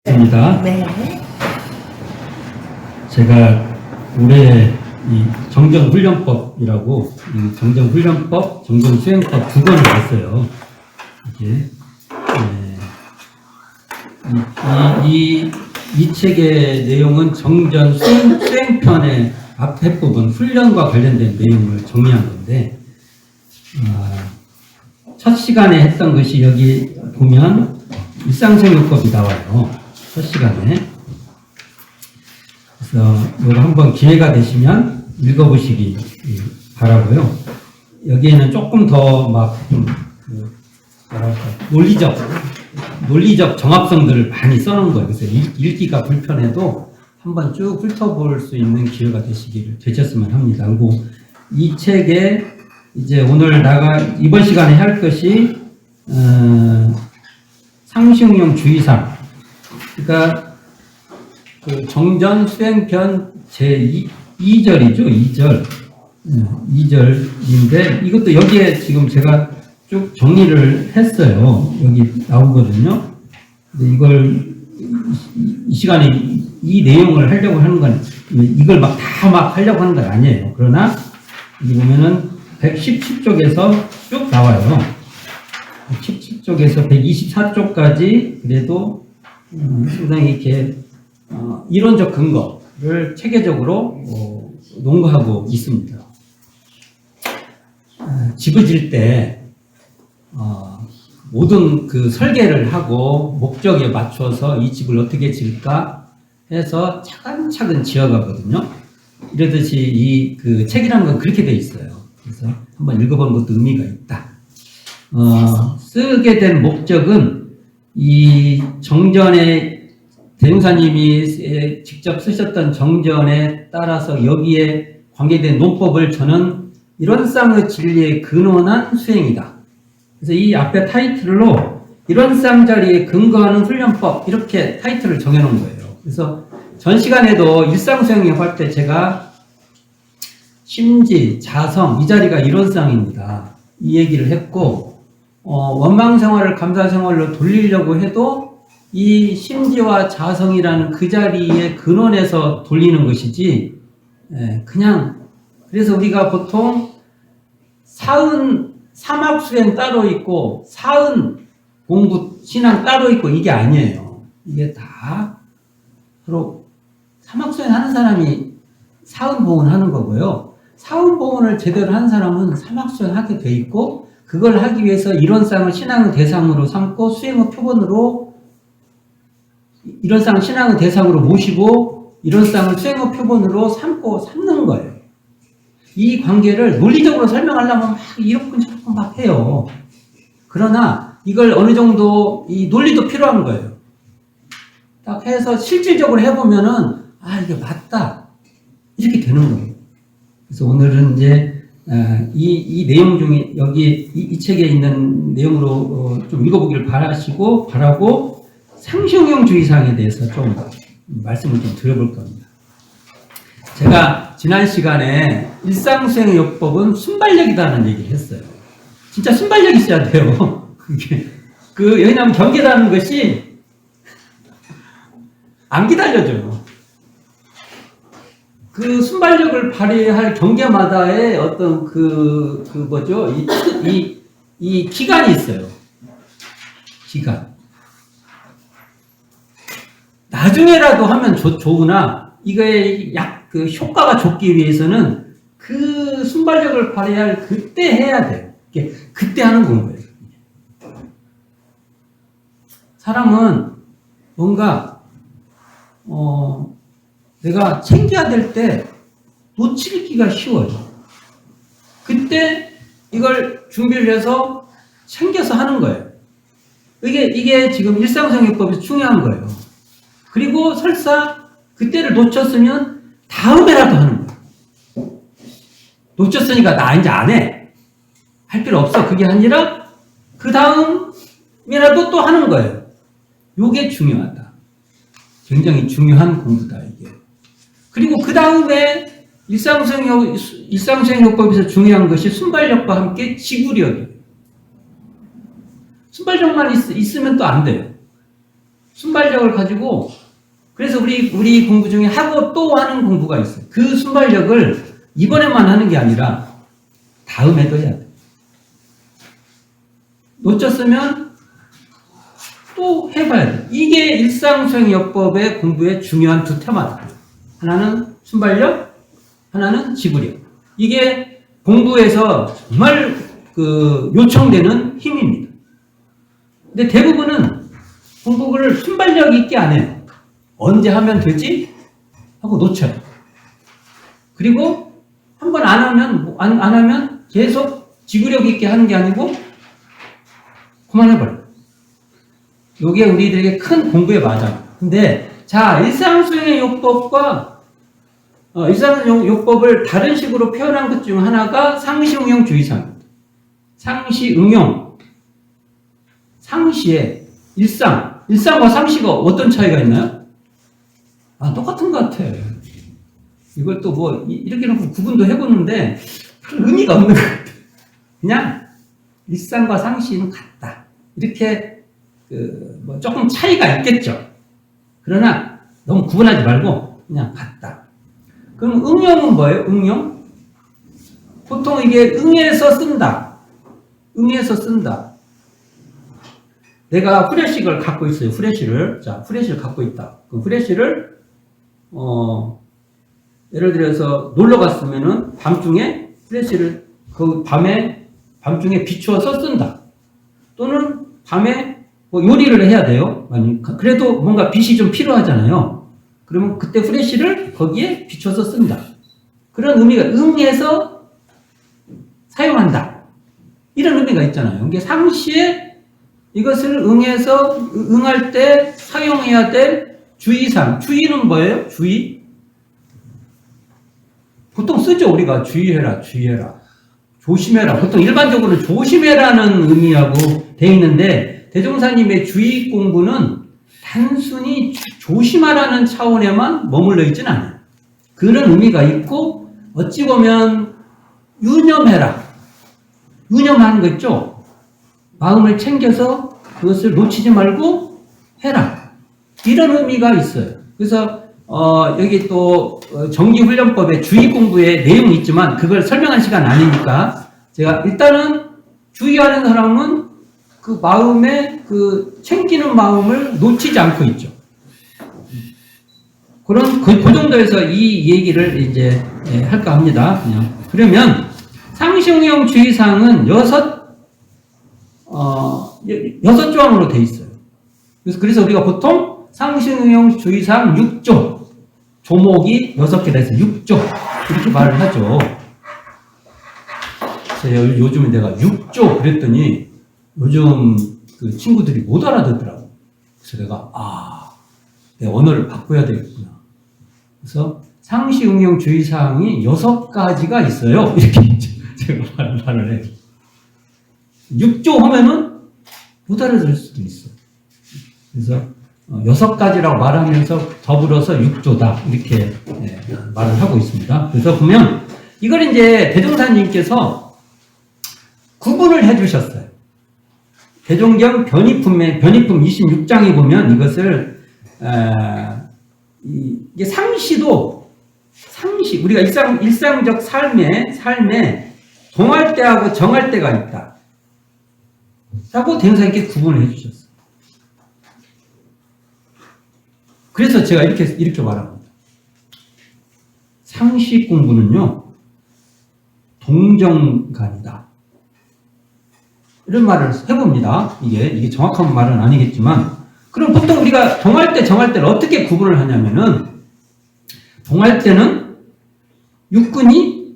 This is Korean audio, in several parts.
입니다. 네. 제가 올해 이 정전훈련법이라고 이 정전훈련법, 정전수행법 두 권을 냈어요. 이게 이 책의 내용은 정전 수행편의 앞에 부분 훈련과 관련된 내용을 정리한 건데 첫 시간에 했던 것이 여기 보면 일상생활법이 나와요. 첫 시간에. 그래서 이거 한번 기회가 되시면 읽어보시기 바라고요. 여기에는 조금 더 막 좀 논리적 정합성들을 많이 써놓은 거예요. 그래서 읽기가 불편해도 한번 쭉 훑어볼 수 있는 기회가 되셨으면 합니다. 그리고 이 책에 이제 오늘 이번 시간에 할 것이 상시응용 주의사항. 그러니까 그 정전 수행편 제2절이죠. 2절인데 이것도 여기에 지금 제가 쭉 정리를 했어요. 여기 나오거든요. 근데 이걸 이 시간에 이 내용을 하려고 하는 건 이걸 막 하려고 하는 건 아니에요. 그러나 여기 보면은 117쪽에서 쭉 나와요. 117쪽에서 124쪽까지 그래도 상당히 이렇게 이론적 근거를 체계적으로 농구하고 있습니다. 집을 질 때 모든 그 설계를 하고 목적에 맞춰서 이 집을 어떻게 질까 해서 차근차근 지어가거든요. 이러듯이 이 그 책이라는 건 그렇게 돼 있어요. 그래서 한번 읽어보는 것도 의미가 있다. 쓰게 된 목적은 이 정전에 대용사님이 직접 쓰셨던 정전에 따라서 여기에 관계된 논법을 저는 이론상의 진리에 근원한 수행이다. 그래서 이 앞에 타이틀로 이론상 자리에 근거하는 훈련법 이렇게 타이틀을 정해놓은 거예요. 그래서 전 시간에도 일상수행력 할 때 제가 심지, 자성 이 자리가 이론상입니다. 이 얘기를 했고 원망생활을 감사생활로 돌리려고 해도 이 심지와 자성이라는 그 자리의 근원에서 돌리는 것이지 그냥 그래서 우리가 보통 사막수행 따로 있고 사은 공부 신앙 따로 있고 이게 아니에요. 이게 다 서로 사막수행 하는 사람이 사은보훈 하는 거고요. 사은보훈을 제대로 한 사람은 사막수행 하게 돼 있고 그걸 하기 위해서 이론상을 신앙의 대상으로 삼고 수행의 표본으로 이론상을 신앙의 대상으로 모시고 이론상을 수행의 표본으로 삼는 거예요. 이 관계를 논리적으로 설명하려면 막 이렇군 막 해요. 그러나 이걸 어느 정도 이 논리도 필요한 거예요. 딱 해서 실질적으로 해보면은 이게 맞다 이렇게 되는 거예요. 그래서 오늘은 이제 이 내용 중에 여기 이 책에 있는 내용으로 좀 읽어보기를 바라고 상시응용 주의사항에 대해서 좀 말씀을 좀 드려볼 겁니다. 제가 지난 시간에 일상수행의 요법은 순발력이다는 얘기를 했어요. 진짜 순발력이 있어야 돼요. 왜냐하면 경계라는 것이 안 기다려줘요. 그 순발력을 발휘할 경계마다의 어떤 이 기간이 있어요. 기간. 나중에라도 하면 좋으나 이거의 그 효과가 좋기 위해서는 그 순발력을 발휘할 그때 해야 돼요. 그때 하는 공부예요. 사람은 뭔가 내가 챙겨야 될 때 놓치기가 쉬워요. 그때 이걸 준비를 해서 챙겨서 하는 거예요. 이게 지금 일상생활법에서 중요한 거예요. 그리고 설사 그때를 놓쳤으면 다음에라도 하는 거예요. 놓쳤으니까 나 이제 안 해. 할 필요 없어. 그게 아니라 그 다음이라도 또 하는 거예요. 요게 중요하다. 굉장히 중요한 공부다 이게. 그리고 그 다음에 일상수행요법에서 중요한 것이 순발력과 함께 지구력이에요. 순발력만 있으면 또 안 돼요. 순발력을 가지고, 그래서 우리 공부 중에 하고 또 하는 공부가 있어요. 그 순발력을 이번에만 하는 게 아니라 다음에도 해야 돼. 놓쳤으면 또 해봐야 돼. 이게 일상수행요법의 공부의 중요한 두 테마다. 하나는 순발력, 하나는 지구력. 이게 공부에서 정말 요청되는 힘입니다. 근데 대부분은 공부를 순발력 있게 안 해요. 언제 하면 되지? 하고 놓쳐요. 그리고 한번 안 하면 계속 지구력 있게 하는 게 아니고 그만해버려요. 이게 우리들에게 큰 공부에 맞아요. 근데 자, 일상수행의 요법과 일상요법을 다른 식으로 표현한 것 중 하나가 상시응용 주의사입니다. 상시응용. 상시에 일상과 상시가 어떤 차이가 있나요? 똑같은 것 같아. 이걸 또 이렇게 놓고 구분도 해보는데 큰 의미가 없는 것 같아. 그냥 일상과 상시는 같다. 이렇게 조금 차이가 있겠죠. 그러나 너무 구분하지 말고 그냥 같다. 그럼 응용은 뭐예요? 응용? 보통 이게 응에서 쓴다. 응에서 쓴다. 내가 후레쉬를 갖고 있어요. 후레쉬를. 자, 후레쉬를 갖고 있다. 그 후레쉬를 예를 들어서 놀러 갔으면은 밤중에 후레쉬를 밤중에 비추어서 쓴다. 또는 밤에 요리를 해야 돼요. 그래도 뭔가 빛이 좀 필요하잖아요. 그러면 그때 후레쉬를 거기에 비춰서 쓴다. 그런 의미가 응해서 사용한다. 이런 의미가 있잖아요. 이게 상시에 이것을 응할 때 사용해야 될 주의사항. 주의는 뭐예요? 주의? 보통 쓰죠. 우리가 주의해라. 조심해라. 보통 일반적으로 조심해라는 의미하고 돼 있는데 대종사님의 주의 공부는 단순히 조심하라는 차원에만 머물러 있지는 않아요. 그런 의미가 있고 어찌 보면 유념해라. 유념하는 거 있죠? 마음을 챙겨서 그것을 놓치지 말고 해라. 이런 의미가 있어요. 그래서 여기 또 정기훈련법의 주의 공부의 내용이 있지만 그걸 설명할 시간 아니니까 제가 일단은 주의하는 사람은 그 마음에 챙기는 마음을 놓치지 않고 있죠. 그 정도에서 이 얘기를 이제 할까 합니다. 그냥. 그러면 상시응용 주의사항은 6조항으로 돼 있어요. 그래서 우리가 보통 상시응용 주의사항 6조, 조목이 6개라 해서 6조 이렇게 말을 하죠. 그래서 요즘에 내가 6조 그랬더니 요즘 그 친구들이 못 알아듣더라고. 그래서 내 언어를 바꿔야 되겠구나. 그래서 상시응용 주의사항이 6가지가 있어요. 이렇게 제가 말을 해요. 6조 하면은 못 알아들을 수도 있어. 그래서 6가지라고 말하면서 더불어서 6조다. 이렇게 말을 하고 있습니다. 그래서 보면 이걸 이제 대종사님께서 구분을 해 주셨어요. 대종경 변이품 26장에 보면 이것을 이게 상시 우리가 일상적 삶에 동할 때하고 정할 때가 있다. 라고 대종사님께 구분을 해 주셨어요. 그래서 제가 이렇게 말합니다. 상시 공부는요, 동정간이다. 이런 말을 해봅니다. 이게 정확한 말은 아니겠지만, 그럼 보통 우리가 동할 때, 정할 때를 어떻게 구분을 하냐면은, 동할 때는 육군이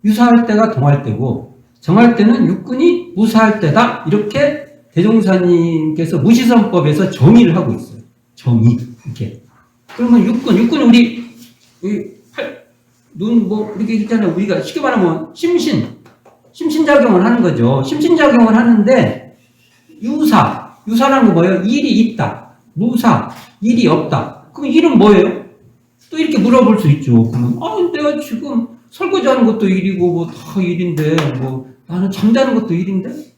유사할 때가 동할 때고, 정할 때는 육군이 무사할 때다. 이렇게 대종사님께서 무시선법에서 정의를 하고 있어요. 정의. 이렇게. 그러면 육군 우리, 이렇게 있잖아요. 우리가 쉽게 말하면 심신작용을 하는 거죠. 심신작용을 하는데, 유사라는 거 뭐예요? 일이 있다. 무사, 일이 없다. 그럼 일은 뭐예요? 또 이렇게 물어볼 수 있죠. 그러면, 내가 지금 설거지하는 것도 일이고, 다 일인데, 나는 잠자는 것도 일인데?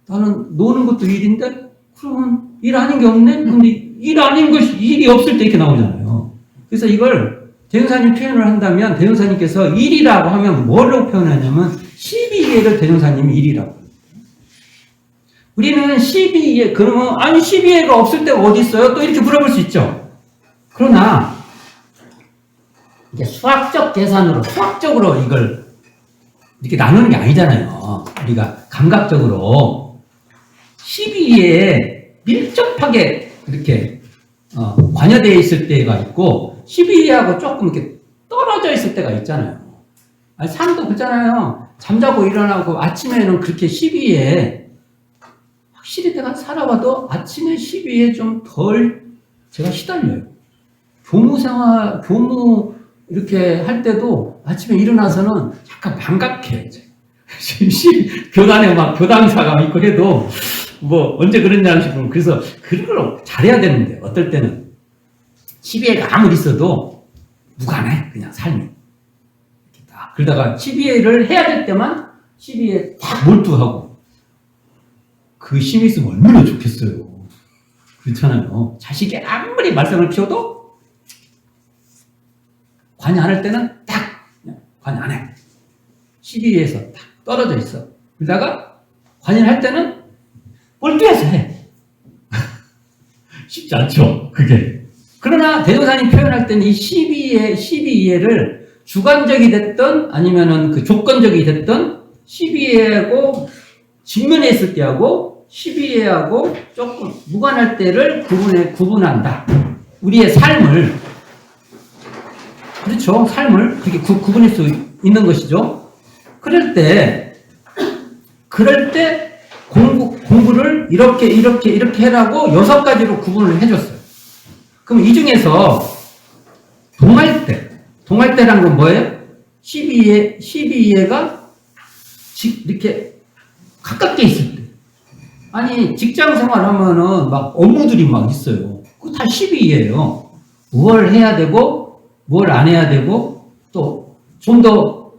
나는 노는 것도 일인데? 그러면 일 아닌 게 없네? 근데 일 아닌 것이 일이 없을 때 이렇게 나오잖아요. 그래서 이걸 대명사님 표현을 한다면 대명사님께서 일이라고 하면 뭐라고 표현하냐면 12예를 대명사님이 일이라고. 우리는 12예, 그러면 아니 12예가 없을 때가 어디 있어요? 또 이렇게 물어볼 수 있죠. 그러나 이게 수학적 계산으로 수학적으로 이걸 이렇게 나누는 게 아니잖아요. 우리가 감각적으로 12예에 밀접하게 이렇게 관여되어 있을 때가 있고 12예하고 조금 이렇게 떨어져 있을 때가 있잖아요. 아니, 삶도 그렇잖아요. 잠자고 일어나고 아침에는 그렇게 12예에 확실히 내가 살아봐도 아침에 12예에 좀 덜 제가 시달려요. 교무 이렇게 할 때도 아침에 일어나서는 약간 반갑해요. 교단에 막 교당사가 있고 해도 뭐 언제 그랬냐 싶으면 그래서 그런 걸 잘해야 되는데 어떨 때는 12예가 아무리 있어도 무관해 그냥 삶이. 그러다가 12예를 해야 될 때만 12예에 딱 몰두하고 그 힘이 있으면 얼마나 좋겠어요. 그렇잖아요. 자식이 아무리 말썽을 피워도 관여 안 할 때는 딱 관여 안 해. 12예에서 딱 떨어져 있어. 그러다가 관여를 할 때는 몰두해서 해. 쉽지 않죠. 그게. 그러나 대조사님 표현할 때는 이 12예를 주관적이 됐든 아니면은 그 조건적이 됐든 12예하고 직면해 있을 때하고 12예하고 조금 무관할 때를 구분한다. 우리의 삶을 그렇죠. 삶을 그렇게 구분할 수 있는 것이죠. 그럴 때 공부를 이렇게 해라고 6가지로 구분을 해줬어요. 그럼 이 중에서 동할때라는 건 뭐예요? 12예가 이렇게 가깝게 있을 때. 아니, 직장 생활 하면은 막 업무들이 막 있어요. 그거 다 12예예요. 뭘 해야 되고, 뭘 안 해야 되고, 또 좀 더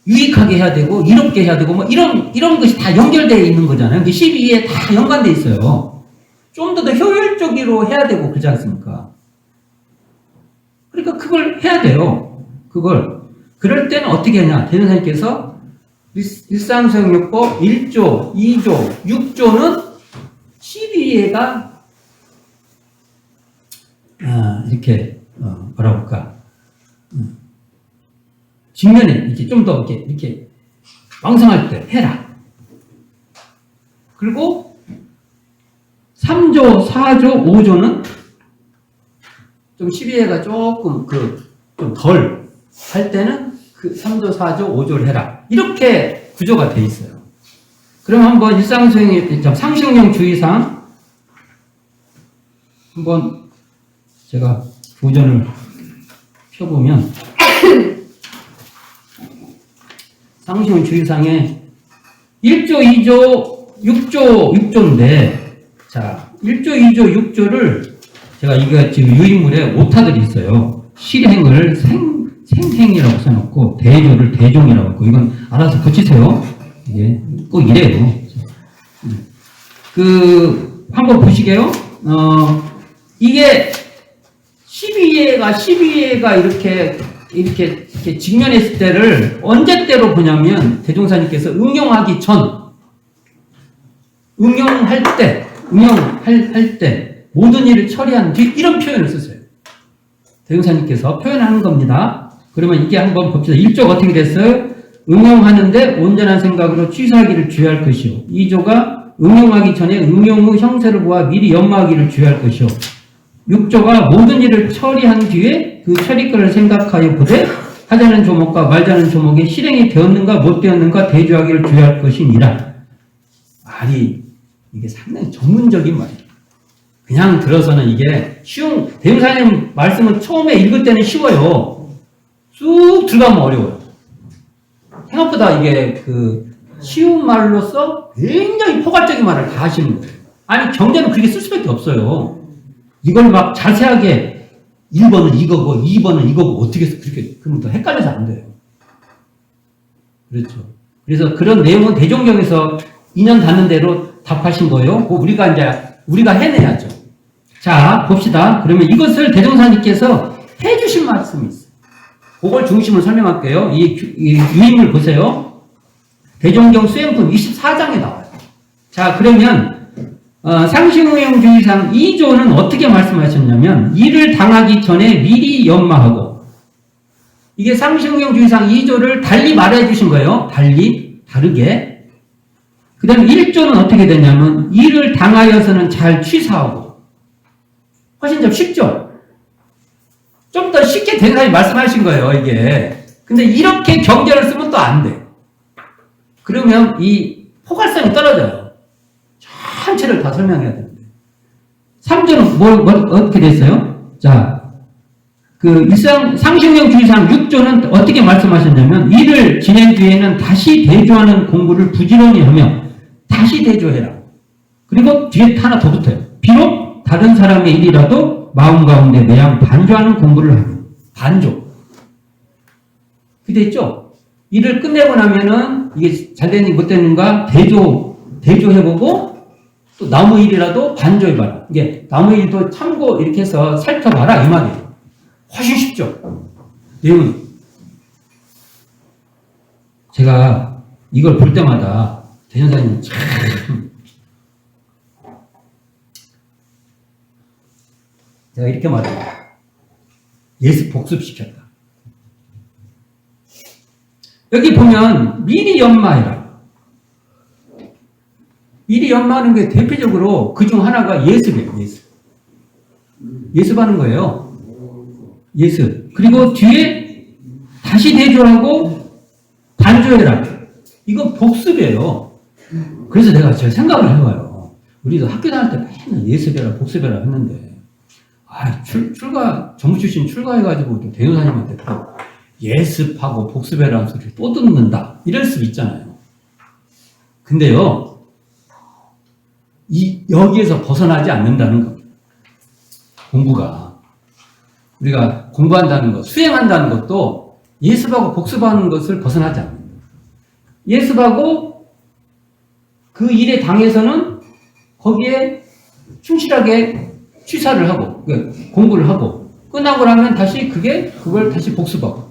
유익하게 해야 되고, 이롭게 해야 되고, 뭐 이런 것이 다 연결되어 있는 거잖아요. 12예에 다 연관되어 있어요. 좀 더 효율적으로 해야 되고, 그러지 않습니까? 그러니까 그걸 해야 돼요. 그럴 때는 어떻게 하냐. 대전사님께서 일상수행요법 1조, 2조, 6조는 12예가 이렇게 뭐라 볼까 직면에 이렇게 좀 더 이렇게 왕성할 때 해라. 그리고 3조, 4조, 5조는 좀 12예가 조금 좀 덜 할 때는 그 3조, 4조, 5조를 해라. 이렇게 구조가 돼 있어요. 그럼 한번 일상수행의 상식용 주의사항 한번 제가 도전을 펴보면 상식용 주의사항에 1조, 2조, 6조인데 자 1조, 2조, 6조를 제가 이거 지금 유인물에 오타들이 있어요. 실행을 생행이라고 써놓고 대조를 대종이라고 했고 이건 알아서 고치세요. 이게 꼭 이래요. 한번 보시게요. 이게 12예가 이렇게 직면했을 때를 언제 때로 보냐면 대종사님께서 응용할 때 모든 일을 처리한 뒤 이런 표현을 쓰세요. 대종사님께서 표현하는 겁니다. 그러면 이게 한번 봅시다. 1조가 어떻게 됐어요? 응용하는데 온전한 생각으로 취사하기를 주의할 것이요. 2조가 응용하기 전에 응용 후 형세를 보아 미리 연마하기를 주의할 것이요. 6조가 모든 일을 처리한 뒤에 그 처리권을 생각하여 보되 하자는 조목과 말자는 조목이 실행이 되었는가 못 되었는가 대조하기를 주의할 것이니라. 말이 이게 상당히 전문적인 말이에요. 그냥 들어서는 이게 대명사님 말씀을 처음에 읽을 때는 쉬워요. 쑥 들어가면 어려워요. 생각보다 이게 쉬운 말로서 굉장히 포괄적인 말을 다 하시는 거예요. 아니, 경제는 그렇게 쓸 수밖에 없어요. 이걸 막 자세하게 1번은 이거고 2번은 이거고 어떻게 해서 그러면 더 헷갈려서 안 돼요. 그렇죠. 그래서 그런 내용은 대종경에서 2년 닿는 대로 답하신 거예요. 우리가 이제 우리가 해내야죠. 자, 봅시다. 그러면 이것을 대종사님께서 해주신 말씀이 있어요. 그걸 중심으로 설명할게요. 이 유인물 보세요. 대종경 수행품 24장에 나와요. 자, 그러면 상시응용주의상 2조는 어떻게 말씀하셨냐면 이를 당하기 전에 미리 연마하고, 이게 상시응용주의상 2조를 달리 말해 주신 거예요. 다르게. 그 다음에 1조는 어떻게 되냐면 이를 당하여서는 잘 취사하고. 훨씬 좀 쉽죠? 좀 더 쉽게 대사님 말씀하신 거예요, 이게. 근데 이렇게 경제를 쓰면 또 안 돼. 그러면 이 포괄성이 떨어져요. 전체를 다 설명해야 되는데. 3조는 어떻게 됐어요? 자, 상시응용주의상 6조는 어떻게 말씀하셨냐면, 이를 지낸 뒤에는 다시 대조하는 공부를 부지런히 하며, 다시 대조해라. 그리고 뒤에 하나 더 붙어요. 비록 다른 사람의 일이라도 마음 가운데 매양 반조하는 공부를 하며. 반조. 그게 있죠? 일을 끝내고 나면은, 이게 잘 되는지 못 되는가, 대조해보고, 또 나무 일이라도 반조해봐라. 이게 나무 일도 참고 이렇게 해서 살펴봐라, 이 말이에요. 훨씬 쉽죠? 내용이. 제가 이걸 볼 때마다 대전사님 참, 제가 이렇게 말해요. 예습 복습시켰다. 여기 보면 미리 연마해라. 미리 연마하는 게 대표적으로 그중 하나가 예습이에요. 예습하는 거예요. 예습. 그리고 뒤에 다시 대조하고 반조해라. 이건 복습이에요. 그래서 내가 제 생각을 해봐요. 우리도 학교 다닐 때 맨날 예습해라, 복습해라 했는데, 정부 출신 출가해가지고 또 대우사님한테 또 예습하고 복습해라는 소리를 또 듣는다. 이럴 수 있잖아요. 근데요, 여기에서 벗어나지 않는다는 겁니다. 공부가. 우리가 공부한다는 것, 수행한다는 것도 예습하고 복습하는 것을 벗어나지 않는다. 예습하고 그 일에 당해서는 거기에 충실하게 취사를 하고, 공부를 하고, 끝나고 나면 그걸 다시 복습하고.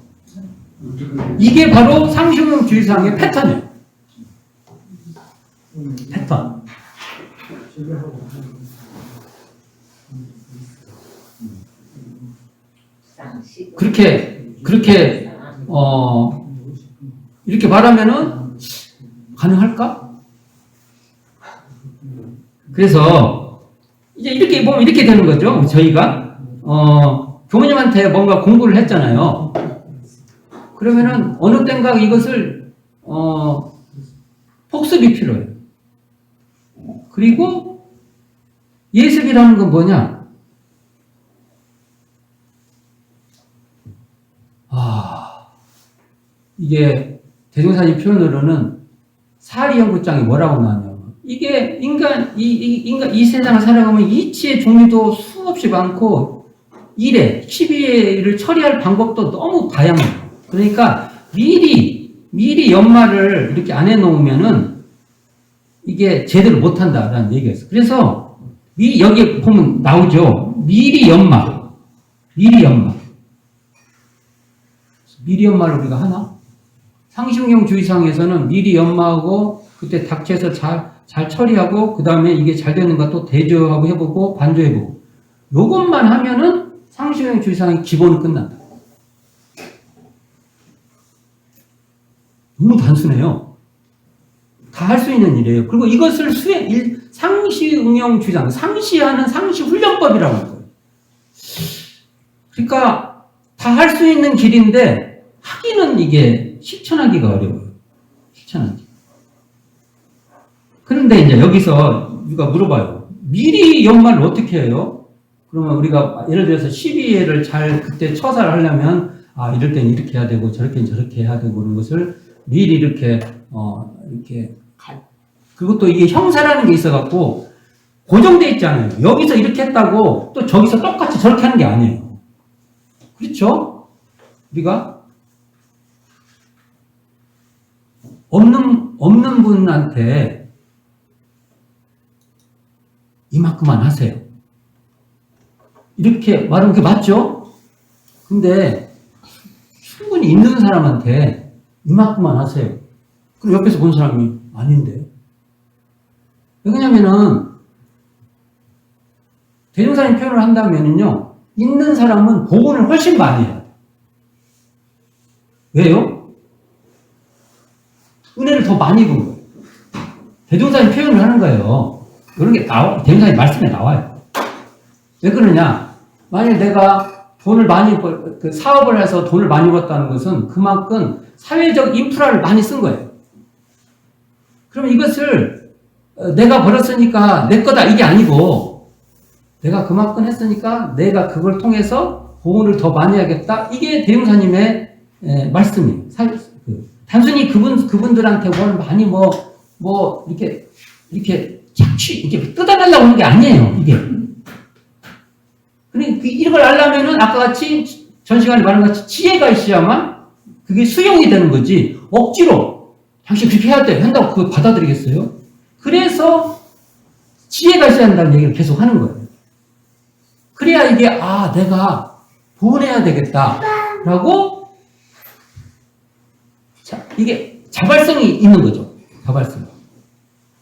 이게 바로 상시응용주의상의 패턴이에요. 패턴. 이렇게 말하면은 가능할까? 그래서 이제 이렇게 보면 이렇게 되는 거죠. 저희가 교모님한테 뭔가 공부를 했잖아요. 그러면은 어느 땐가 이것을 복습이 필요해요. 그리고 예습이라는 건 뭐냐? 이게 대종사님 표현으로는 사리연구장이 뭐라고 나왔냐면, 이게 이 세상을 살아가면 이치의 종류도 수없이 많고, 12회를 처리할 방법도 너무 다양해요. 그러니까 미리 연마를 이렇게 안 해놓으면은 이게 제대로 못한다라는 얘기였어요. 그래서 여기 보면 나오죠. 미리 연마를 우리가 하나? 상시응용주의상에서는 미리 연마하고 그때 닥쳐서 잘 처리하고 그 다음에 이게 잘 되는가 또 대조하고 해보고 반조해보고, 요것만 하면은 상시응용주의상의 기본은 끝난다. 너무 단순해요. 다 할 수 있는 일이에요. 그리고 이것을 상시응용주의상, 상시하는 상시훈련법이라고 하는 거예요. 그러니까 다 할 수 있는 길인데 하기는 이게 실천하기가 어려워요. 실천하기. 그런데 이제 여기서 우리가 물어봐요. 미리 연마를 어떻게 해요? 그러면 우리가 예를 들어서 12회를 잘 그때 처사를 하려면 이럴 때는 이렇게 해야 되고 저렇게는 저렇게 해야 되고 그런 것을 미리 이렇게 그것도 이게 형사라는 게 있어갖고 고정돼 있잖아요. 여기서 이렇게 했다고 또 저기서 똑같이 저렇게 하는 게 아니에요. 그렇죠? 우리가 없는 분한테 이만큼만 하세요. 이렇게 말하면 그게 맞죠? 근데 충분히 있는 사람한테 이만큼만 하세요. 그럼 옆에서 본 사람이 아닌데. 왜냐면은 대종사님 표현을 한다면은요, 있는 사람은 복원을 훨씬 많이 해요. 왜요? 은혜를 더 많이 본 거예요. 대종사님 표현을 하는 거예요. 이런 게 대종사님 말씀에 나와요. 왜 그러냐? 만일 내가 돈을 많이 사업을 해서 돈을 많이 벌었다는 것은 그만큼 사회적 인프라를 많이 쓴 거예요. 그러면 이것을 내가 벌었으니까 내 거다 이게 아니고 내가 그만큼 했으니까 내가 그걸 통해서 보온을 더 많이 하겠다. 이게 대종사님의 말씀이에요. 단순히 그분들한테 뭘 많이 이렇게 뜯어내려고 하는 게 아니에요, 이게. 그러니까 이걸 알려면은 아까 같이 전 시간에 말한 같이 지혜가 있어야만 그게 수용이 되는 거지. 억지로 당신 그렇게 해야 돼 한다고 그거 받아들이겠어요? 그래서 지혜가 있어야 한다는 얘기를 계속 하는 거예요. 그래야 이게 내가 보내야 되겠다라고 이게 자발성이 있는 거죠. 자발성.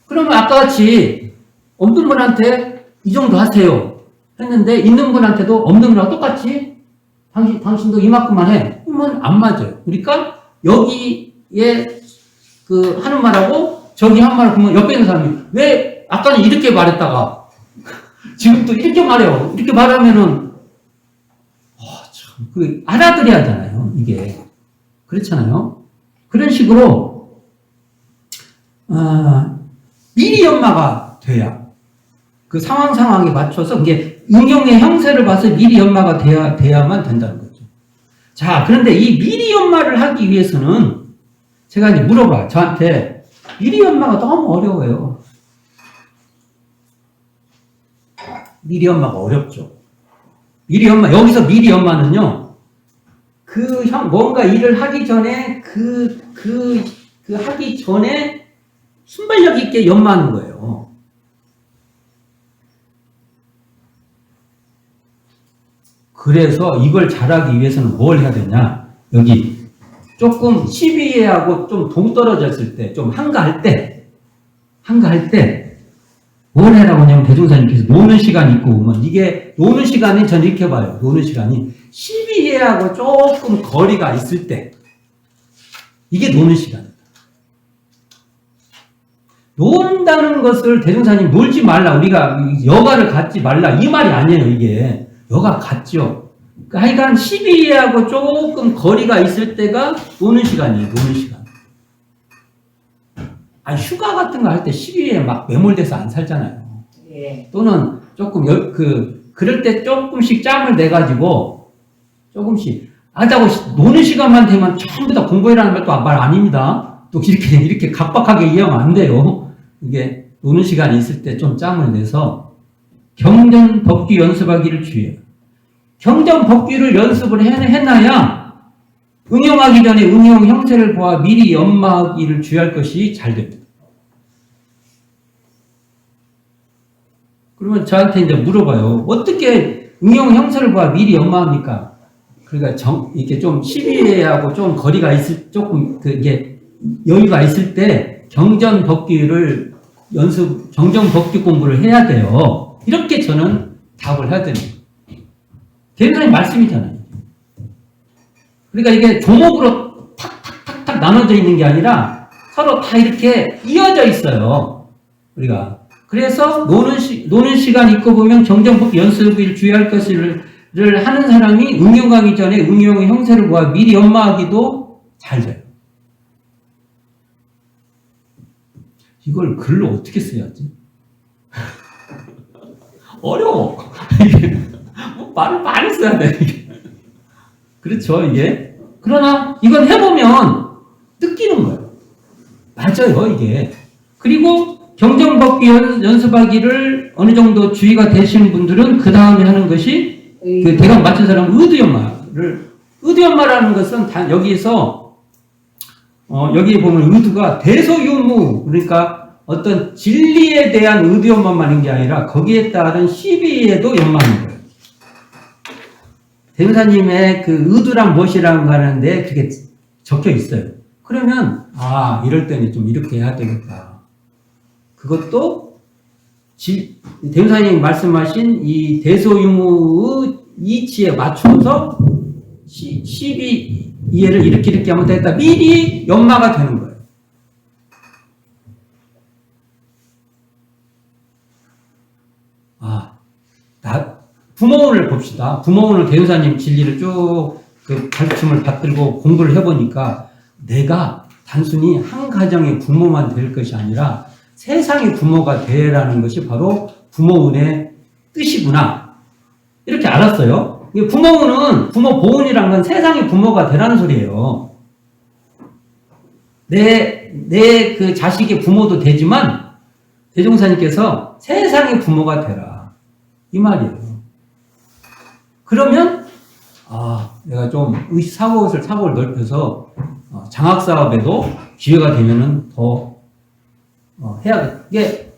그러면 아까 같이 없는 분한테 이 정도 하세요 했는데 있는 분한테도 없는 분하고 똑같이 당신도 이만큼만 해. 그러면 안 맞아요. 그러니까 여기에 하는 말하고 저기 한 말을 보면 옆에 있는 사람이 왜 아까는 이렇게 말했다가 지금 또 이렇게 말해요. 이렇게 말하면은 참 알아들여야 하잖아요. 이게 그렇잖아요. 그런 식으로 미리 연마가 돼야 그 상황에 맞춰서 이게 응용의 형세를 봐서 미리 연마가 돼야만 된다는 거죠. 자, 그런데 이 미리 연마를 하기 위해서는 제가 이제 물어봐. 저한테 미리 연마가 너무 어려워요. 미리 연마가 어렵죠. 여기서 미리 연마는요, 뭔가 일을 하기 전에 하기 전에 순발력 있게 연마하는 거예요. 그래서 이걸 잘하기 위해서는 뭘 해야 되냐? 여기 조금 시비하고 좀 동떨어졌을 때, 좀 한가할 때, 뭘 해라고 하냐면 대종사님께서 노는 시간이 있고 오면 이게 노는 시간이 저는 이렇게 봐요. 노는 시간이 시비하고 조금 거리가 있을 때 이게 노는 시간입니다. 논다는 것을 대종사님 놀지 말라. 우리가 여가를 갖지 말라. 이 말이 아니에요. 이게 여가 갖죠. 하여간 시비하고 조금 거리가 있을 때가 노는 시간이에요. 노는 시간. 휴가 같은 거 할 때 시비에 막 매몰돼서 안 살잖아요. 예. 또는 조금 그럴 때 조금씩 짬을 내가지고 조금씩 하자고 노는 시간만 되면 전부 다 공부해라는 말도 말 아닙니다. 또 이렇게 각박하게 이해하면 안 돼요. 이게 노는 시간이 있을 때 좀 짬을 내서 경전 법규 연습하기를 주의해요. 경전 법규를 연습을 해놔야 응용하기 전에 응용 형태를 보아 미리 연마하기를 주의할 것이 잘 됩니다. 그러면 저한테 이제 물어봐요. 어떻게 응용 형태를 보아 미리 연마합니까? 그러니까 이렇게 좀 시비하고 좀 거리가 조금 이게 여유가 있을 때 경전 법규를 경전 법규 공부를 해야 돼요. 이렇게 저는 답을 해야 됩니다. 대종사님 말씀이잖아요. 그러니까 이게 조목으로 탁탁탁탁 나눠져 있는 게 아니라 서로 다 이렇게 이어져 있어요. 우리가. 그래서 노는 시간 있고 보면 경전법 연습을 주의할 것을 하는 사람이 응용하기 전에 응용의 형태를 보아 미리 연마하기도 잘 돼요. 이걸 글로 어떻게 써야지? 어려워. 말을 많이 써야 돼. 그렇죠, 이게. 그러나 이건 해보면 느끼는 거예요. 맞아요, 이게. 그리고 경전법규 연습하기를 어느 정도 주의가 되시는 분들은 그 다음에 하는 것이 대강 맞춘 사람은 의두연마라는 것은 여기에서 여기에 보면 의두가 대소유무, 그러니까 어떤 진리에 대한 의도 연마만 있는 게 아니라 거기에 따른 시비에도 연마하는 거예요. 대명사님의 그 의도란 무엇이라고 하는데 그게 적혀 있어요. 그러면 이럴 때는 좀 이렇게 해야 되겠다. 그것도 대명사님이 말씀하신 이 대소유무의 이치에 맞춰서 시비 이해를 이렇게 하면 되겠다. 미리 연마가 되는 거예요. 부모운을 봅시다. 부모운을 대명사님 진리를 쭉 그 가르침을 받들고 공부를 해보니까 내가 단순히 한 가정의 부모만 될 것이 아니라 세상의 부모가 되라는 것이 바로 부모운의 뜻이구나. 이렇게 알았어요. 부모운은, 부모 보운이란 건 세상의 부모가 되라는 소리예요. 내 그 자식의 부모도 되지만 대종사님께서 세상의 부모가 되라. 이 말이에요. 그러면 내가 좀 사고를 넓혀서 장학사업에도 기회가 되면은 더 해야겠다. 이게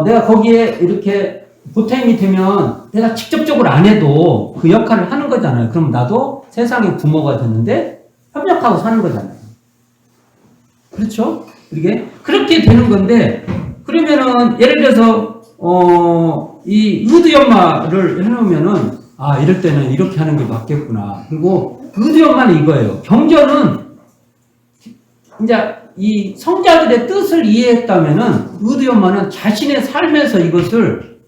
내가 거기에 이렇게 보탬이 되면 내가 직접적으로 안 해도 그 역할을 하는 거잖아요. 그럼 나도 세상의 부모가 됐는데 협력하고 사는 거잖아요. 그렇죠? 이게 그렇게 되는 건데, 그러면은 예를 들어서 이 의도연마를 해놓으면은 이럴 때는 이렇게 하는 게 맞겠구나. 그리고 의도연마는 이거예요. 경전은 이제 이 성자들의 뜻을 이해했다면은 의도연마는 자신의 삶에서 이것을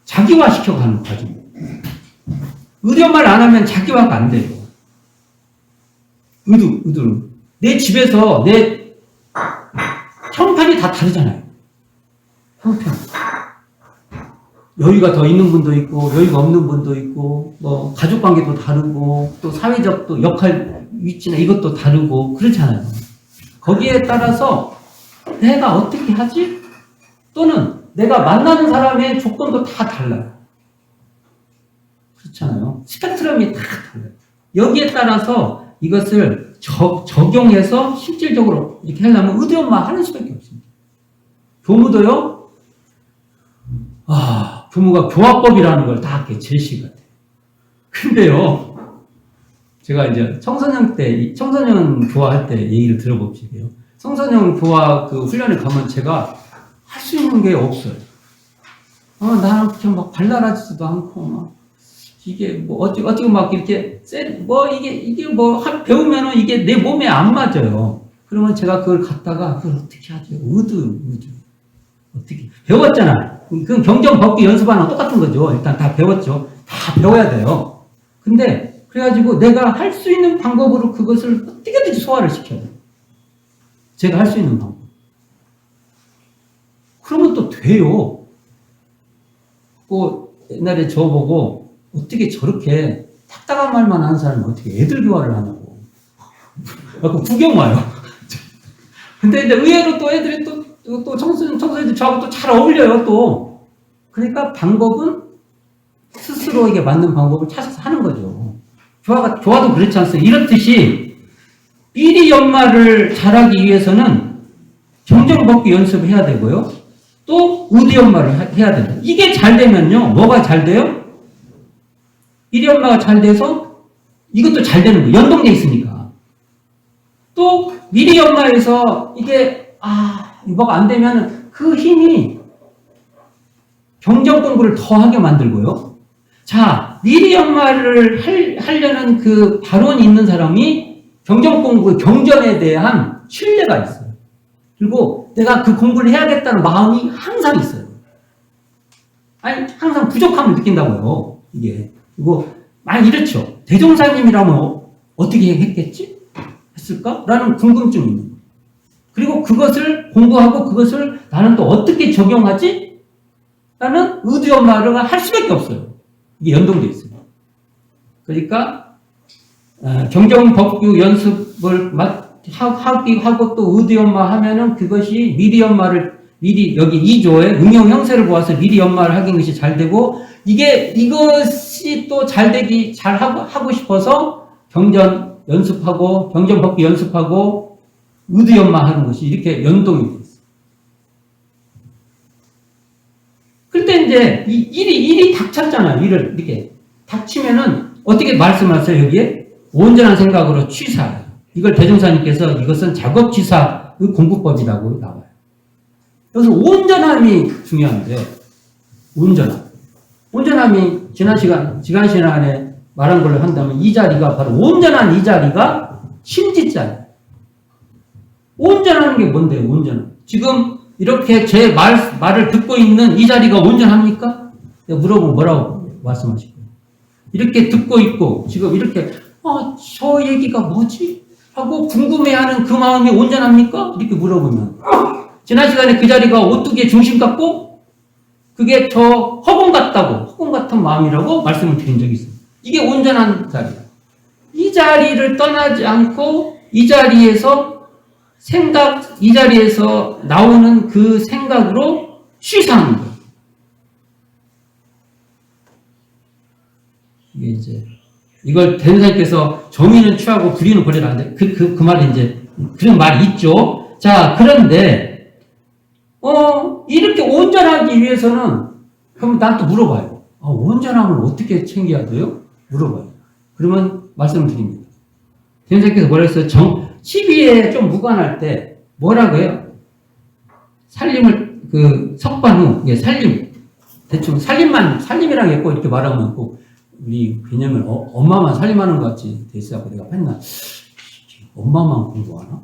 자기화시켜 가는 과정이에요. 의도연마를 안 하면 자기화가 안 돼요. 의도는 내 집에서 내 형편이 다 다르잖아요. 형편. 여유가 더 있는 분도 있고, 여유가 없는 분도 있고, 뭐, 가족 관계도 다르고, 또 사회적 또 역할 위치나 이것도 다르고, 그렇잖아요. 거기에 따라서 내가 어떻게 하지? 또는 내가 만나는 사람의 조건도 다 달라요. 그렇잖아요. 스펙트럼이 다 달라요. 여기에 따라서 이것을 적용해서 실질적으로 이렇게 하려면 의도연마 하는 수밖에 없습니다. 교무도요, 교무가 교화법이라는 걸 다 제시 같아요. 근데요, 제가 이제 청소년 교화할 때 얘기를 들어봅시다. 청소년 교화 그 훈련에 가면 제가 할 수 있는 게 없어요. 나는 그렇게 막 발랄하지도 않고, 막, 이게 뭐, 어찌고 막 이렇게, 이게 뭐, 배우면은 이게 내 몸에 안 맞아요. 그러면 제가 그걸 갖다가, 그걸 어떻게 하죠? 의도. 어떻게. 배웠잖아. 그건 경전 법규 연습하는 거 똑같은 거죠. 일단 다 배웠죠. 다 배워야 돼요. 근데, 그래가지고 내가 할 수 있는 방법으로 그것을 어떻게든지 소화를 시켜요. 제가 할 수 있는 방법. 그러면 또 돼요. 옛날에 저보고 어떻게 저렇게 딱딱한 말만 하는 사람이 어떻게 애들 교화를 하냐고. 구경 와요. 근데 이제 의외로 또 애들이 또 청소년들 저하고 또 잘 어울려요, 또. 그러니까 방법은 스스로 이게 맞는 방법을 찾아서 하는 거죠. 교화도 그렇지 않습니까? 이렇듯이 미리 연마를 잘하기 위해서는 경전법규 연습을 해야 되고요. 또 의도연마를 해야 된다. 이게 잘 되면요, 뭐가 잘 돼요? 미리연마가 잘 돼서 이것도 잘 되는 거예요. 연동돼 있으니까. 또 미리연마에서 이게 뭐가 안 되면 그 힘이 경전 공부를 더 하게 만들고요. 자, 미리연마를 하려는 그 발언이 있는 사람이 경전 공부, 경전에 대한 신뢰가 있어요. 그리고 내가 그 공부를 해야겠다는 마음이 항상 있어요. 항상 부족함을 느낀다고요. 이게. 그리고 이렇죠. 대종사님이라면 어떻게 했겠지? 했을까? 라는 궁금증이 있는 거예요. 그리고 그것을 공부하고 그것을 나는 또 어떻게 적용하지? 라는 의도연마를 할 수밖에 없어요. 이게 연동되어 있어요. 그러니까 경전법규 연습을 하고 또 의도연마 하면은 그것이 미리 여기 2조의 응용 형세를 보아서 미리 연마를 하는 것이 잘 되고, 이것이 또 잘 하고 싶어서 경전 연습하고, 경전법규 연습하고, 의도연마 하는 것이 이렇게 연동이 돼 있어요. 이제 이 일이 닥쳤잖아요. 일을 이렇게 닥치면은 어떻게 말씀하세요? 여기에 온전한 생각으로 취사. 이걸 대종사님께서 이것은 작업취사의 공부법이라고 나와요. 여기서 온전함이 중요한데 온전함이 지난 시간에 말한 걸로 한다면 이 자리가 바로 온전한 이 자리가 심지자예요. 온전한 게 뭔데요? 온전함. 지금 이렇게 제 말을 듣고 있는 이 자리가 온전합니까? 물어보면 뭐라고 말씀하실 거예요? 이렇게 듣고 있고 지금 이렇게 저 얘기가 뭐지? 하고 궁금해하는 그 마음이 온전합니까? 이렇게 물어보면 지난 시간에 그 자리가 오뚜기의 중심 같고 그게 저 허공 같은 마음이라고 말씀을 드린 적이 있습니다. 이게 온전한 자리다. 이 자리를 떠나지 않고 이 자리에서 나오는 그 생각으로 취사하는 거예요. 이게 이제 이걸 대사님께서 정의는 취하고 불의는 버리라 하는데 그 말이 이제 그런 말이 있죠. 자, 그런데 이렇게 온전하기 위해서는 그럼 난 또 물어봐요. 온전함을 어떻게 챙겨야 돼요? 물어봐요. 그러면 말씀을 드립니다. 대사님께서 뭐라 했어요? 시비에 좀 무관할 때 뭐라고 해요? 살림을 석반 후 살림 대충 살림이랑 했고 이렇게 말하면 꼭 우리 개념은 엄마만 살림하는 것 같이 돼 있어갖고 내가 맨날 엄마만 공부하나?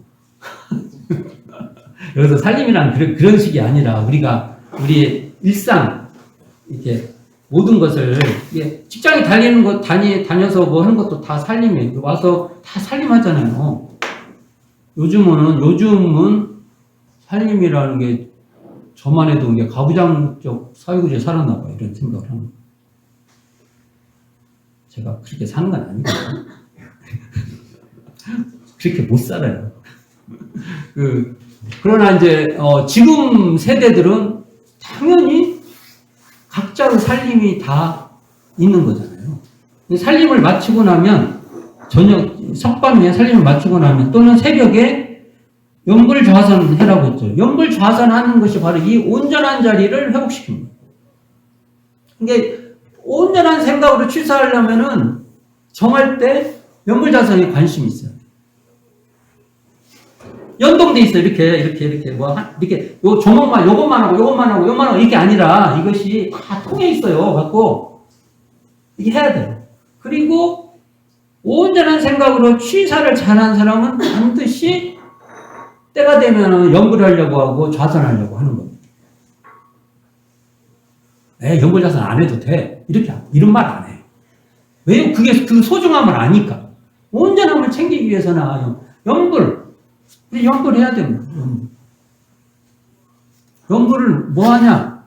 여기서 살림이란 그런 식이 아니라 우리의 일상 이렇게 모든 것을 직장에 다녀서 뭐 하는 것도 다 살림이에요. 와서 다 살림하잖아요. 요즘은 살림이라는 게 저만 해도 이게 가부장적 사회구조에 살았나 봐요. 이런 생각을 하는. 제가 그렇게 사는 건 아니거든요. 그렇게 못 살아요. 그러나 이제 지금 세대들은 당연히 각자의 살림이 다 있는 거잖아요. 살림을 마치고 나면 석밤에 살림을 마치고 나면 또는 새벽에 연불좌선 해라고 했죠. 연불좌선 하는 것이 바로 이 온전한 자리를 회복시킵니다. 이게 온전한 생각으로 취사하려면은 정할 때 연불좌선에 관심이 있어요. 연동돼 있어요. 이렇게 요 조목만 요것만 하고 이게 아니라 이것이 다 통해 있어요. 갖고 이게 해야 돼요. 그리고 온전한 생각으로 취사를 잘한 사람은 반드시 때가 되면 연불하려고 하고 좌선하려고 하는 겁니다. 연불좌선 안 해도 돼. 이런 말 안 해요. 왜요? 그게 그 소중함을 아니까. 온전함을 챙기기 위해서는 연불해야 됩니다. 연불을 뭐 하냐?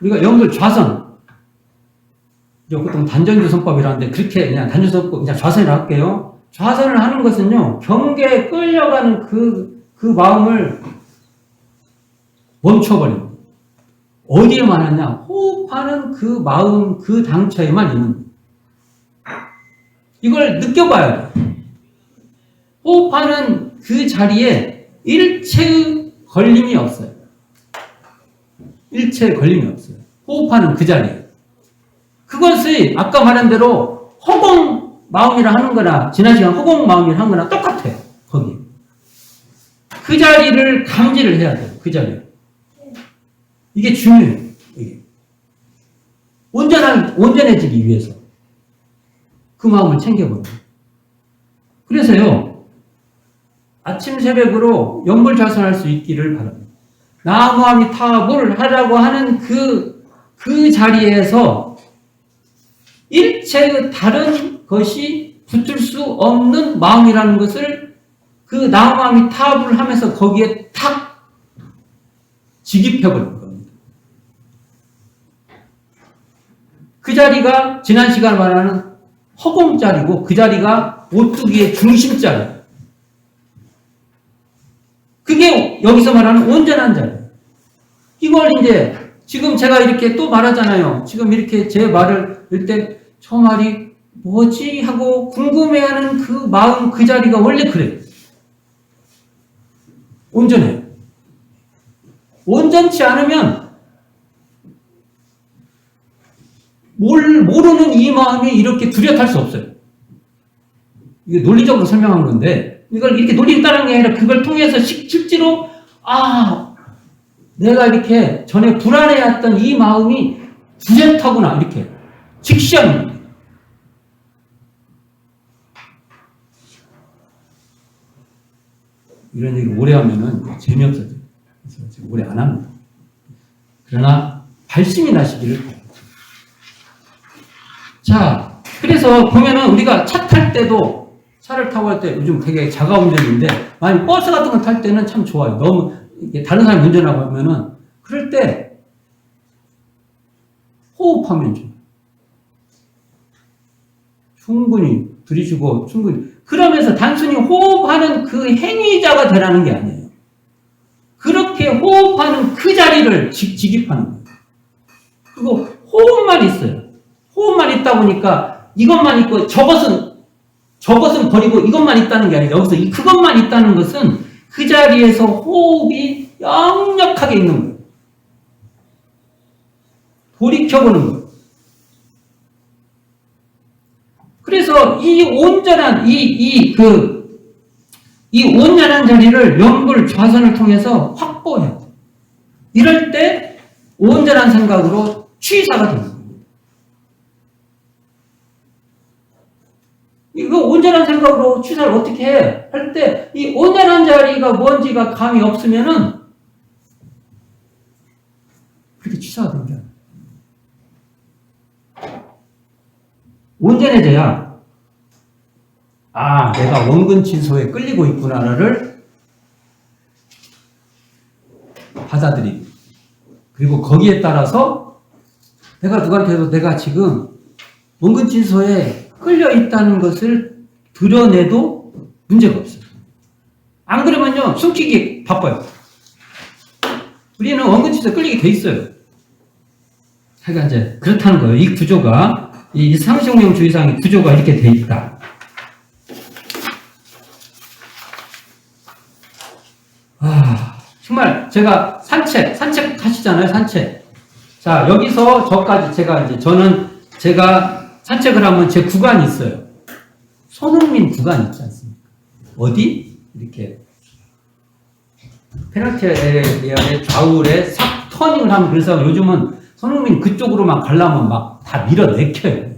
우리가 연불 좌선. 보통 단전조선법이라는데 그렇게 그냥 단전조선법 그냥 좌선을 할게요. 좌선을 하는 것은요, 경계에 끌려가는 그 마음을 멈춰버립니다. 어디에만 하냐? 호흡하는 그 마음, 그 당처에만 있는 거예요. 이걸 느껴봐야 돼요. 호흡하는 그 자리에 일체의 걸림이 없어요. 일체의 걸림이 없어요. 호흡하는 그 자리에. 그것이 아까 말한 대로 허공 마음이라 하는 거나 지난 시간 허공 마음이라 하는 거나 똑같아요. 거기. 그 자리를 감지를 해야 돼요. 그 자리. 이게 중요해요. 이게. 온전해지기 위해서. 그 마음을 챙겨보는. 그래서요, 아침 새벽으로 연불좌선할 수 있기를 바랍니다. 나무아미타불 하라고 하는 그 자리에서 일체의 다른 것이 붙을 수 없는 마음이라는 것을 그 나무아미타불 하면서 거기에 탁 직입해버린 겁니다. 그 자리가 지난 시간 말하는 허공자리고 그 자리가 오뚜기의 중심자리예요. 그게 여기서 말하는 온전한 자리예요. 이걸 이제 지금 제가 이렇게 또 말하잖아요. 지금 이렇게 제 말을 할 때 저 말이 뭐지 하고 궁금해하는 그 마음 그 자리가 원래 그래요. 온전해요. 온전치 않으면 모르는 이 마음이 이렇게 뚜렷할 수 없어요. 이게 논리적으로 설명한 건데, 이걸 이렇게 논리를 따르는 게 아니라 그걸 통해서 실제로, 내가 이렇게 전에 불안해했던 이 마음이 뚜렷하구나, 이렇게. 직시합니다. 이런 얘기를 오래 하면은 재미없어져요. 그래서 지금 오래 안 합니다. 그러나 발심이 나시기를 바랍니다. 자, 그래서 보면은 우리가 차 탈 때도 차를 타고 할 때 요즘 되게 자가 운전인데 만약 버스 같은 거 탈 때는 참 좋아요. 너무 다른 사람이 운전하고 하면은 그럴 때 호흡하면 좋아요. 충분히 들이쉬고 충분히 그러면서 단순히 호흡하는 그 행위자가 되라는 게 아니에요. 그렇게 호흡하는 그 자리를 직입하는 거예요. 그리고 호흡만 있어요. 호흡만 있다 보니까 이것만 있고 저것은 버리고 이것만 있다는 게 아니라 여기서 그것만 있다는 것은 그 자리에서 호흡이 역력하게 있는 거예요. 돌이켜보는 거예요. 그래서 이 온전한 이 온전한 자리를 연불 좌선을 통해서 확보해야 돼요. 이럴 때 온전한 생각으로 취사가 됩니다. 이거 온전한 생각으로 취사를 어떻게 해? 할 때 이 온전한 자리가 뭔지가 감이 없으면은 그렇게 취사가 됩니다. 온전해져야 내가 원근 진소에 끌리고 있구나를 받아들이고 그리고 거기에 따라서 내가 누구한테도 내가 지금 원근 진소에 끌려 있다는 것을 드러내도 문제가 없어요. 안 그러면요 숨기기 바빠요. 우리는 원근 진소에 끌리게 돼 있어요. 하여간 이제 그렇다는 거예요. 이 구조가 이 상식용명주의상의 구조가 이렇게 돼 있다. 정말 제가 산책 하시잖아요, 산책. 자, 여기서 저까지 제가 산책을 하면 제 구간이 있어요. 손흥민 구간이 있지 않습니까? 어디? 이렇게. 페널티 에리어의 좌우에 싹 터닝을 하면 그래서 요즘은 손흥민 그쪽으로만 가려면 막 다 밀어내켜요.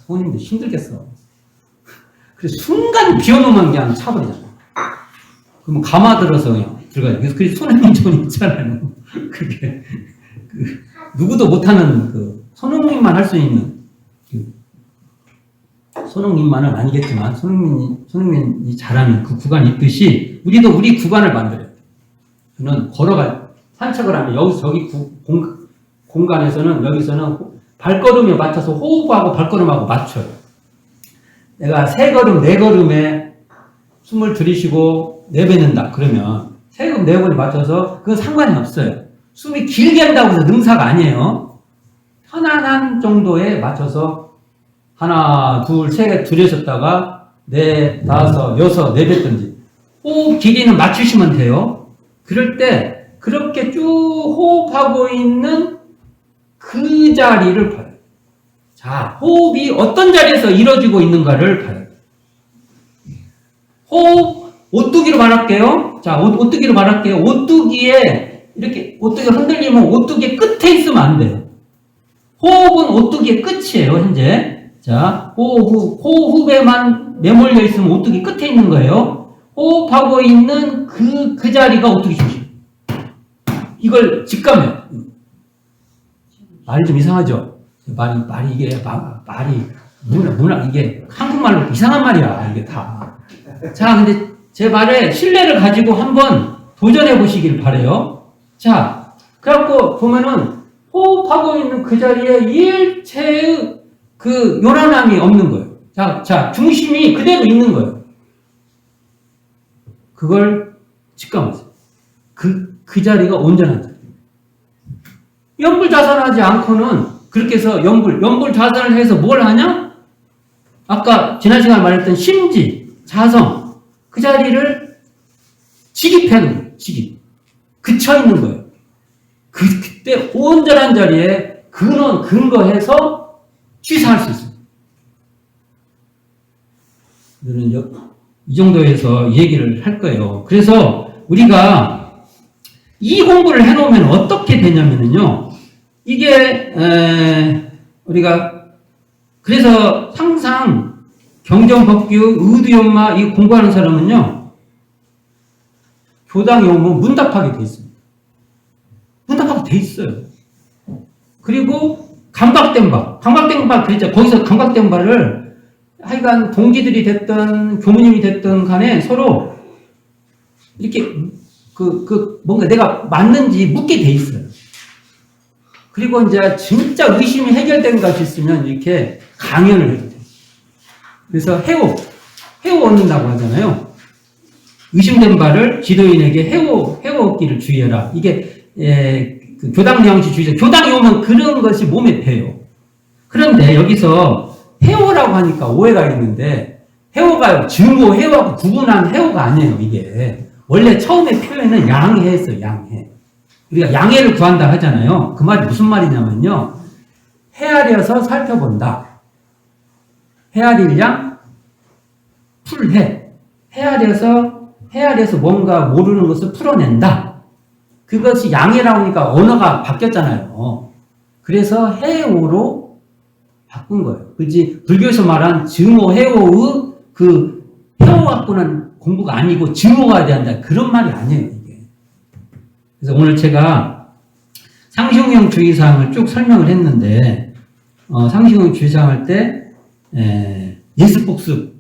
손흥민도 힘들겠어. 그래서 순간 비워놓으면 그냥 차버리잖아. 그러면 감아들어서 그냥 들어가요. 그래서 손흥민 존 있잖아요. 그게 누구도 못하는 손흥민만 할 수 있는 손흥민만은 아니겠지만 손흥민이 잘하는 그 구간이 있듯이 우리도 우리 구간을 만들어요. 저는 산책을 하면 여기서 저기 공간에서는 여기서는 발걸음에 맞춰서 호흡하고 발걸음하고 맞춰요. 내가 3걸음, 4걸음에 숨을 들이쉬고 내뱉는다. 그러면 3걸음, 4걸음에 맞춰서 그건 상관이 없어요. 숨이 길게 한다고 해서 능사가 아니에요. 편안한 정도에 맞춰서 하나, 둘, 셋 들이쉬었다가 4, 5, 6 내뱉든지 호흡 길이는 맞추시면 돼요. 그럴 때 그렇게 쭉 호흡하고 있는 그 자리를 봐요. 자, 호흡이 어떤 자리에서 이루어지고 있는가를 봐요. 호흡, 오뚜기로 말할게요. 자, 오뚜기로 말할게요. 오뚜기에, 이렇게, 오뚜기가 흔들리면 오뚜기 끝에 있으면 안 돼요. 호흡은 오뚜기의 끝이에요, 현재. 자, 호흡에만 매몰려 있으면 오뚜기 끝에 있는 거예요. 호흡하고 있는 그 자리가 오뚜기 중심. 이걸 직감해요. 말이 좀 이상하죠? 말이 이게 이게 한국말로 이상한 말이야, 이게 다. 자, 근데 제 말에 신뢰를 가지고 한번 도전해 보시길 바래요. 자, 그래갖고 보면은 호흡하고 있는 그 자리에 일체의 그 요란함이 없는 거예요. 자, 중심이 그대로 있는 거예요. 그걸 직감하세요. 그 자리가 온전한 자리. 연불자산하지 않고는 그렇게 해서 연불자산을 해서 뭘 하냐? 아까 지난 시간에 말했던 심지, 자성, 그 자리를 직입하는 거예요. 직입. 그쳐 있는 거예요. 그때 온전한 자리에 근거해서 취사할 수 있습니다. 오늘은 이 정도에서 얘기를 할 거예요. 그래서 우리가 이 공부를 해놓으면 어떻게 되냐면요. 이게 우리가 그래서 항상 경전법규, 의두연마 이 공부하는 사람은요. 교당에 오면 문답하게 돼 있습니다. 문답하게 돼 있어요. 그리고 감각된 바 그랬죠. 거기서 감각된 바를 하여간 동기들이 됐든 교무님이 됐든 간에 서로 이렇게 뭔가 내가 맞는지 묻게 돼 있어요. 그리고 이제 진짜 의심이 해결된 것이 있으면 이렇게 강연을 해도 돼요. 그래서 해오 얻는다고 하잖아요. 의심된 바를 지도인에게 해오기를 주의해라. 이게 그 교당 양식주의자 교당이 오면 그런 것이 몸에 배요. 그런데 여기서 해오라고 하니까 오해가 있는데 해오가 증오 해오하고 구분한 해오가 아니에요. 이게 원래 처음에 표현은 양해했어요. 양해. 우리가 양해를 구한다 하잖아요. 그 말이 무슨 말이냐면요. 헤아려서 살펴본다. 헤아릴 양 풀해. 헤아려서 뭔가 모르는 것을 풀어낸다. 그것이 양해라고 하니까 언어가 바뀌었잖아요. 그래서 해오로 바꾼 거예요. 그지 불교에서 말한 증오, 해오의 그 해오 갖고는 공부가 아니고 증오가 돼야 한다. 그런 말이 아니에요, 이게. 그래서 오늘 제가 상식용 주의사항을 쭉 설명을 했는데, 상식용 주의사항 할 때, 예습복습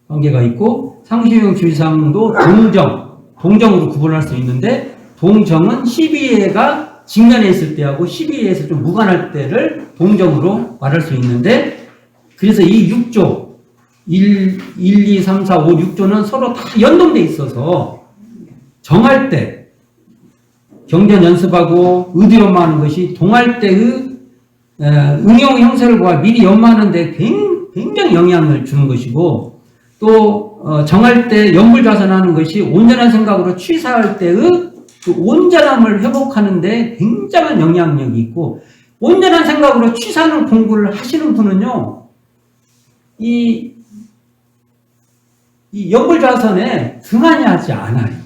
관계가 있고, 상식용 주의사항도 동정으로 구분할 수 있는데, 동정은 12회가 직면에 있을 때하고 12회에서 좀 무관할 때를 동정으로 말할 수 있는데, 그래서 이 6조, 1, 2, 3, 4, 5, 6조는 서로 다 연동돼 있어서 정할 때 경전 연습하고 의두연마하는 것이 동할 때의 응용 형세를 보아 미리 연마하는데 굉장히 영향을 주는 것이고, 또 정할 때 연불좌선하는 것이 온전한 생각으로 취사할 때의 그 온전함을 회복하는데 굉장한 영향력이 있고, 온전한 생각으로 취사하는 공부를 하시는 분은요, 이 연불좌선에 등한히 하지 않아요.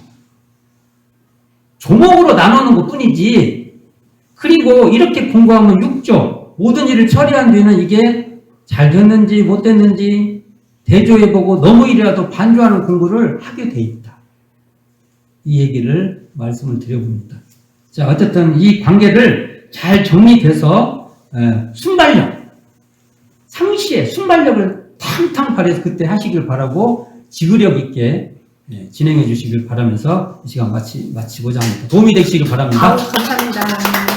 조목으로 나누는 것 뿐이지. 그리고 이렇게 공부하면 6조 모든 일을 처리한 뒤에는 이게 잘 됐는지 못 됐는지 대조해보고 너무 이라도 반조하는 공부를 하게 돼 있다. 이 얘기를 말씀을 드려봅니다. 자, 어쨌든 이 관계를 잘 정리돼서 순발력, 상시에 순발력을 탕탕 발휘해서 그때 하시길 바라고 지구력 있게 진행해 주시길 바라면서 이 시간 마치고자 합니다. 도움이 되시길 바랍니다. 감사합니다.